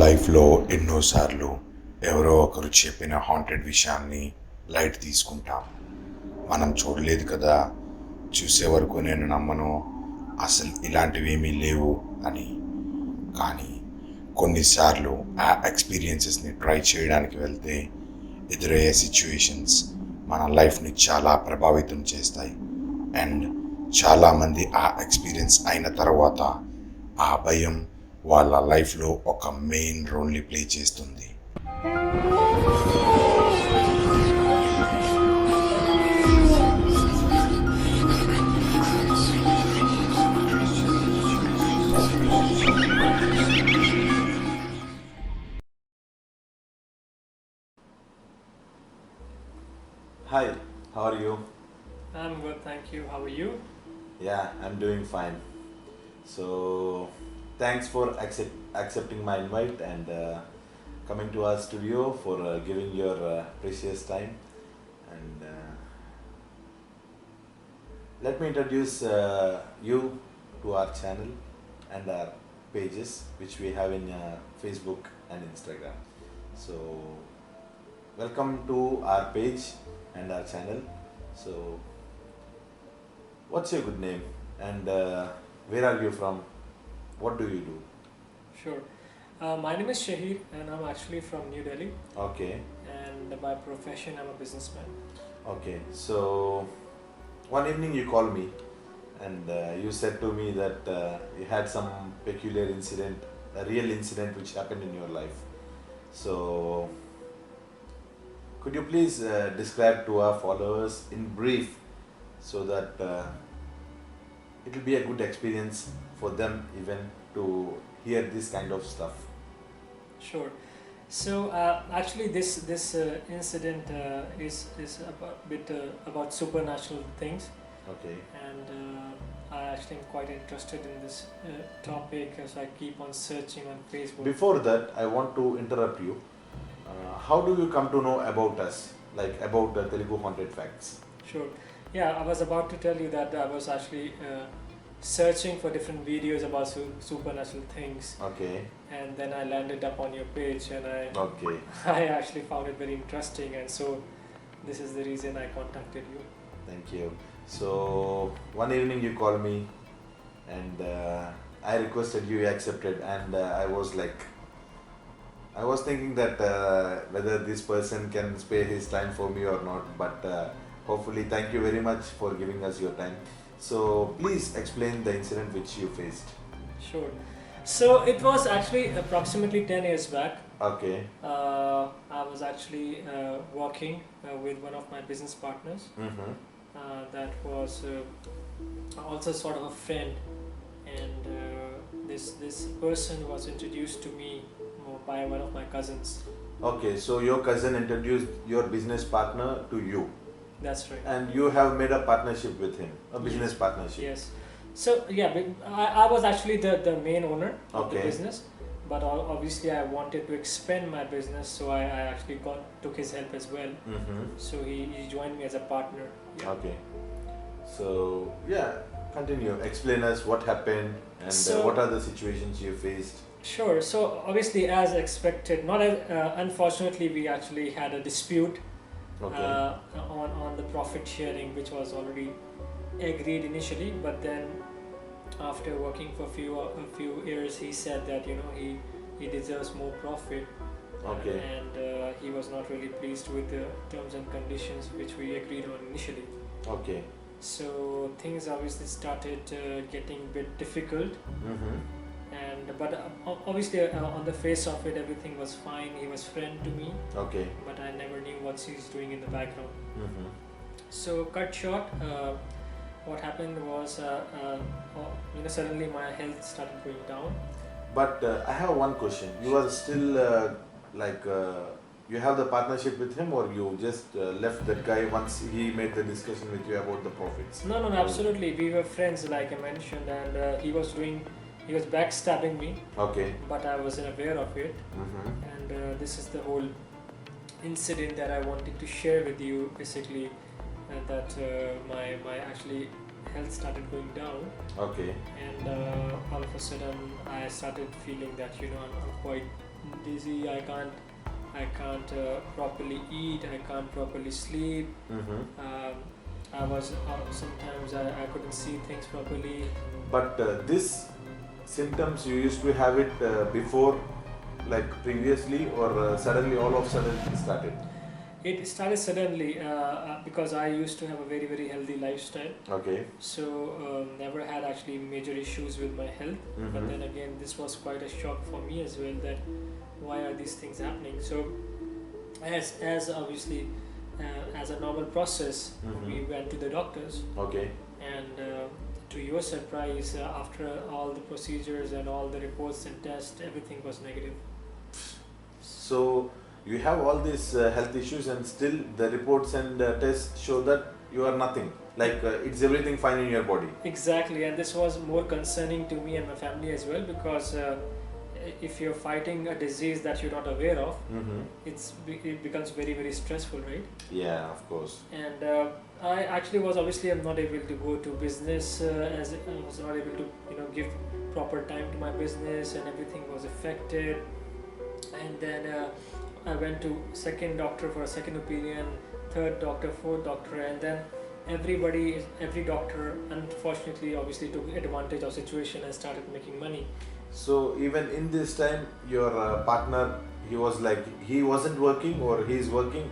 లైఫ్లో ఎన్నోసార్లు ఎవరో ఒకరు చెప్పిన హాంటెడ్ విషయాన్ని లైట్ తీసుకుంటాం. మనం చూడలేదు కదా, చూసే వరకు నేను నమ్మను అసలు ఇలాంటివి ఏమీ లేవు అని. కానీ కొన్నిసార్లు ఆ ఎక్స్పీరియన్సెస్ని ట్రై చేయడానికి వెళ్తే ఎదురయ్యే సిచ్యువేషన్స్ మన లైఫ్ని చాలా ప్రభావితం చేస్తాయి. అండ్ చాలామంది ఆ ఎక్స్పీరియన్స్ అయిన తర్వాత ఆ భయం వాళ్ళ లైఫ్లో ఒక మెయిన్ రోల్ని ప్లే చేస్తుంది. Hi, how are you? I'm good, thank you. How are you? Yeah, I'm doing fine. So, thanks for accepting my invite and coming to our studio for giving your precious time. And let me introduce you to our channel and our pages which we have in Facebook and Instagram. So, welcome to our page and our channel. So, what's your good name and where are you from? What do you do? Sure. My name is Shahir and I'm actually from New Delhi, Okay, and by profession I'm a businessman. okay. So, one evening you called me and you said to me that you had some peculiar incident, a real incident which happened in your life. So, could you please describe to our followers in brief so that it will be a good experience for them even to hear this kind of stuff? Sure. So actually this incident is about bit about supernatural things, Okay. and I actually am quite interested in this topic as I keep on searching on Facebook. Before that, I want to interrupt you. How do you come to know about us, like about the Telugu Haunted Facts? Sure. Yeah, I was about to tell you that I was actually searching for different videos about supernatural things, Okay, and then I landed up on your page, and okay, I actually found it very interesting, and so this is the reason I contacted you. thank you. So, one evening you called me and I requested you accepted, and I was thinking that whether this person can spare his time for me or not, but hopefully, thank you very much for giving us your time. So, please explain the incident which you faced. Sure. So it was actually approximately 10 years back. Okay. I was actually working with one of my business partners. Mm-hmm. That was also sort of a friend, and this person was introduced to me by one of my cousins. Okay, so your cousin introduced your business partner to you, That's right. and you have made a partnership with him, a business Yes. partnership. Yes. So yeah, I was actually the main owner of the Okay. business, but obviously I wanted to expand my business, so I actually took his help as well. Mm-hmm. So he joined me as a partner. Yeah. Okay. So yeah, continue. Explain us what happened and So- what are the situations you faced. Sure. So obviously, as expected, not as unfortunately, we actually had a dispute Okay. on the profit sharing, which was already agreed initially, but then after working for a few years, he said that he deserves more profit. Okay. And he was not really pleased with the terms and conditions which we agreed on initially. Okay. So things obviously started getting a bit difficult. Mm-hmm. But obviously on the face of it, everything was fine. He was friend to me, Okay. but I never knew what he's doing in the background. Mm-hmm. So cut short, what happened was suddenly my health started going down. But I have one question. You are still you have the partnership with him, or you just left that guy once he made the discussion with you about the profits? No, absolutely, we were friends, like I mentioned, and he was backstabbing me, Okay. but I wasn't aware of it. Mm-hmm. And this is the whole incident that I wanted to share with you, basically, that my actually health started going down, Okay. and all of a sudden I started feeling that I'm quite dizzy. I can't properly eat. I can't properly sleep. I was sometimes I couldn't see things properly. But this symptoms you used to have it before, like previously, or suddenly all of a sudden it started? It started suddenly because I used to have a very very healthy lifestyle. Okay. So never had actually major issues with my health. But Mhm. then again, this was quite a shock for me as well. That why are these things happening? So as obviously as a normal process, Mhm. we went to the doctors, Okay. and to your surprise, after all the procedures and all the reports and tests, everything was negative. So you have all these health issues, and still the reports and tests show that you are nothing. Like it's everything fine in your body. Exactly, and this was more concerning to me and my family as well, because if you're fighting a disease that you're not aware of, Mm-hmm. it becomes very very stressful, right? Yeah, of course. And I actually was obviously I'm not able to go to business, as I was not able to give proper time to my business, and everything was affected. And then I went to second doctor for a second opinion, third doctor, fourth doctor, and then every doctor unfortunately obviously took advantage of situation and started making money. So even in this time, your partner, he was like, he wasn't working or he's working.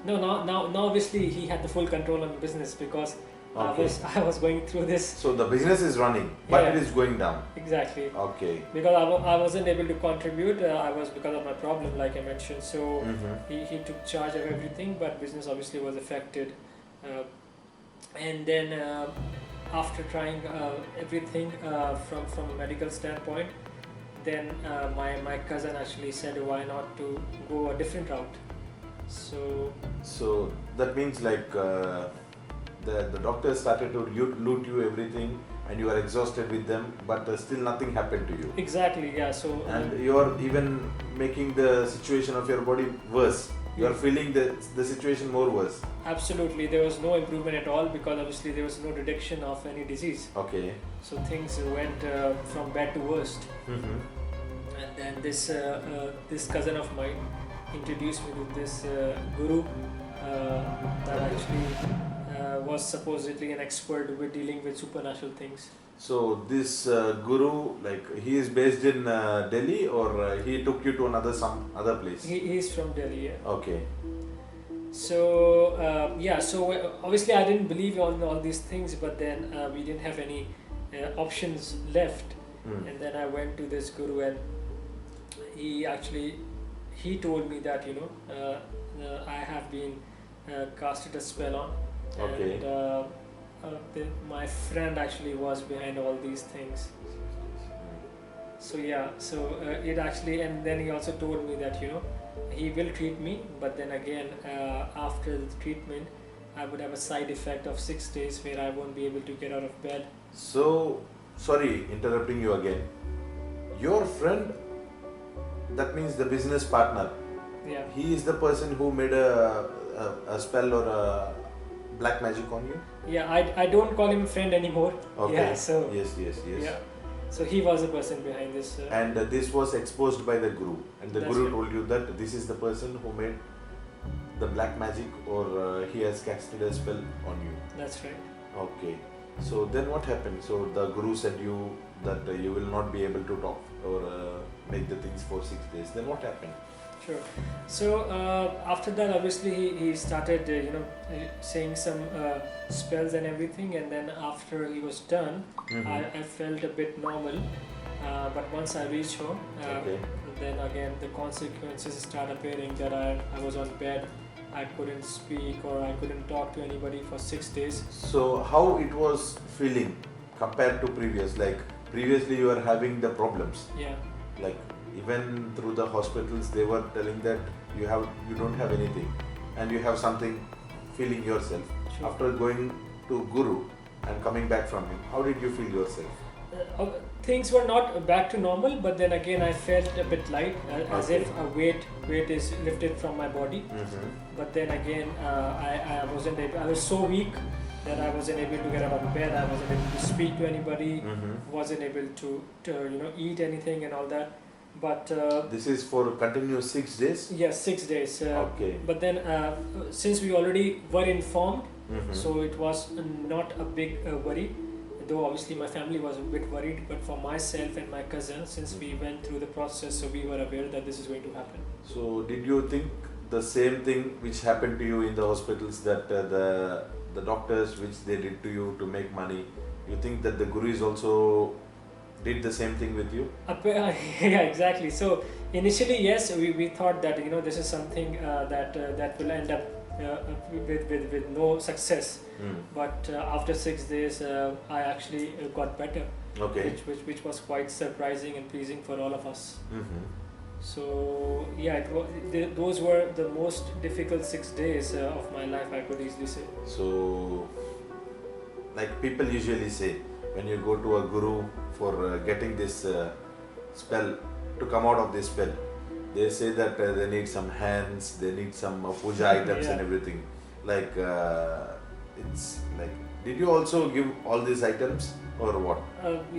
No, now obviously he had the full control on the business, because Okay. I was going through this. So the business is running, but Yeah. it is going down. Exactly. Okay. Because I wasn't able to contribute. I was because of my problem, like I mentioned. So Mm-hmm. he took charge of everything, but business obviously was affected. And then after trying everything from a medical standpoint, then my cousin actually said, why not to go a different route? So that means like the doctors started to loot you everything, and you are exhausted with them, but still nothing happened to you. exactly, yeah. So And you are even making the situation of your body worse. You are feeling the situation more worse. absolutely, there was no improvement at all, because obviously there was no detection of any disease. Okay. So things went from bad to worst. Mm-hmm. And then this cousin of mine introduced me to this guru that actually was supposedly an expert with dealing with supernatural things. So this guru, like he is based in Delhi, or he took you to some other place? He's from Delhi, yeah. Okay. So so obviously I didn't believe all these things, but then we didn't have any options left. Mm. And then I went to this guru, and he told me that I have been casted a spell on. Okay. And my friend actually was behind all these things. So it actually, and then he also told me that he will treat me, but then again after the treatment I would have a side effect of 6 days where I won't be able to get out of bed. So, sorry, interrupting you again. Your friend, that means the business partner, Yeah. he is the person who made a spell or a black magic on you? Yeah, I don't call him friend anymore. Okay. Yeah, so Yes. yeah. So he was the person behind this. And this was exposed by the guru. And the That's guru right. told you that this is the person who made the black magic, or he has casted a spell on you. That's right. Okay. So then what happened? So the guru said you that you will not be able to talk or make the things for 6 days. Then what happened? Sure. So after that, obviously he started, saying some spells and everything, and then after he was done, I felt a bit normal. But once I reached home, Okay. then again the consequences start appearing. That I was on bed, I couldn't speak or I couldn't talk to anybody for 6 days. So how it was feeling compared to previous? Like previously you were having the problems. Yeah. Like even through the hospitals they were telling that you don't have anything and you have something feeling yourself. Sure. After going to guru and coming back from him, how did you feel yourself? Things were not back to normal, but then again I felt a bit light, as Okay. if a weight is lifted from my body. But then again I wasn't able, I was so weak that I wasn't able to get out of bed, I wasn't able to speak to anybody, wasn't able to eat anything and all that. But This is for continuous 6 days? yes, 6 days. Okay. But then since we already were informed, Mhm. so it was not a big worry. Though obviously my family was a bit worried, but for myself and my cousin, since we went through the process, so we were aware that this is going to happen. So did you think the same thing which happened to you in the hospitals, that the doctors which they did to you to make money, you think that the gurus also did the same thing with you? Yeah, exactly. So initially, yes, we thought that this is something that will end up with no success. But after 6 days, I actually got better, Okay. which was quite surprising and pleasing for all of us. Mhm. So yeah, those were the most difficult 6 days of my life, I could easily say. So, like people usually say, when you go to a guru for getting this spell, to come out of this spell, they say that they need some hands, they need some puja items and Yeah. everything. Like, it's like, did you also give all these items or what?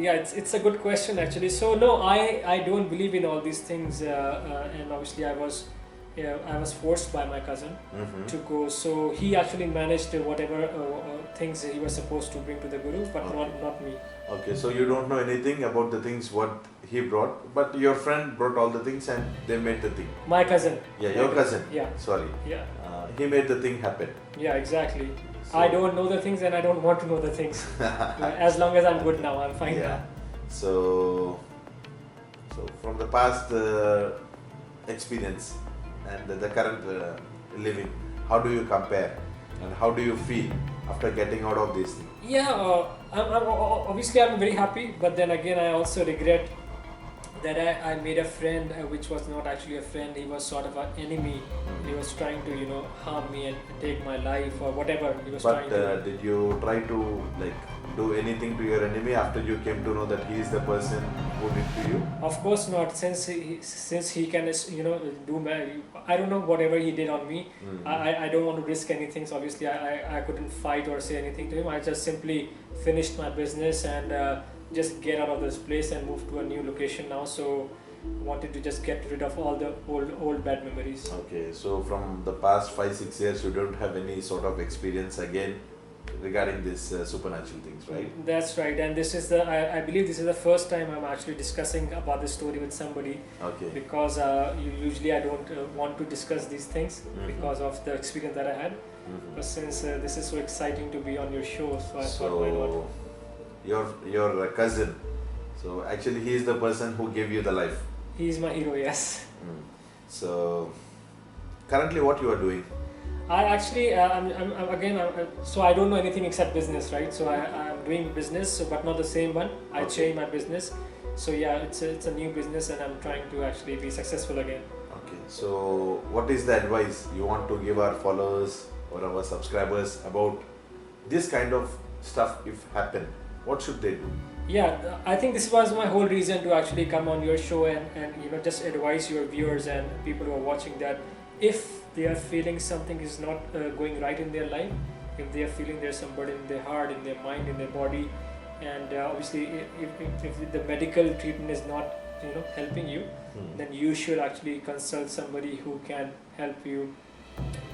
Yeah, it's a good question actually. So no, I don't believe in all these things, and obviously I was forced by my cousin Mhm. to go. So he actually managed whatever things he was supposed to bring to the guru, but Okay. not me. Okay, so you don't know anything about the things what he brought, but your friend brought all the things and they made the thing. My cousin. Yeah, your cousin. Yeah, Sorry. yeah, He made the thing happen. yeah, exactly. So- I don't know the things and I don't want to know the things. As long as I'm good now, I'm fine Yeah. now. So from the past experience and the current living, how do you compare and how do you feel after getting out of this thing? Yeah, obviously I'm very happy, but then again I also regret that I made a friend which was not actually a friend. He was sort of an enemy. He was trying to harm me and take my life or whatever he was But trying to. did you try to like do anything to your enemy after you came to know that he is the person who did to you? Of course not, since he can do I don't know whatever he did on me. Mhm. I don't want to risk anything, so obviously I couldn't fight or say anything to him. I just simply finished my business and just get out of this place and move to a new location now. So wanted to just get rid of all the old bad memories. Okay, so from the past 5-6 years, you don't have any sort of experience again regarding this supernatural things, right? That's right, and this is I believe this is the first time I'm actually discussing about this story with somebody, Okay. because usually I don't want to discuss these things Mhm. because of the experience that I had. Mhm. But since this is so exciting to be on your show, so I thought why not? So your cousin, so actually he is the person who gave you the life. He's my hero, yes. So currently what you are doing? I actually, so I don't know anything except business, right? So I'm doing business, but not the same one. I Okay. changed my business. So yeah, it's a new business and I'm trying to actually be successful again. Okay, so what is the advice you want to give our followers or our subscribers about this kind of stuff if happen? What should they do? Yeah, I think this was my whole reason to actually come on your show and just advise your viewers and people who are watching that if they are feeling something is not going right in their life, if they are feeling there's some burden in their heart, in their mind, in their body, and obviously if the medical treatment is not helping you, then you should actually consult somebody who can help you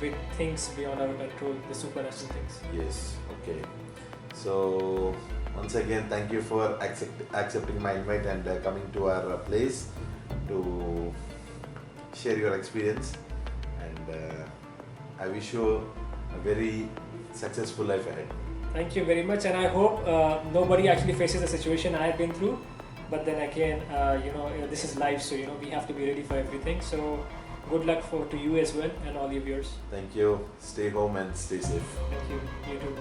with things beyond our control, the supernatural things. Yes, okay. So once again, thank you for accepting my invite and coming to our place to share your experience, and I wish you a very successful life ahead. Thank you very much, and I hope nobody actually faces the situation I've been through. But then again, this is life, so we have to be ready for everything. So good luck to you as well and all your viewers. Thank you. Stay home and stay safe. Thank you. You too.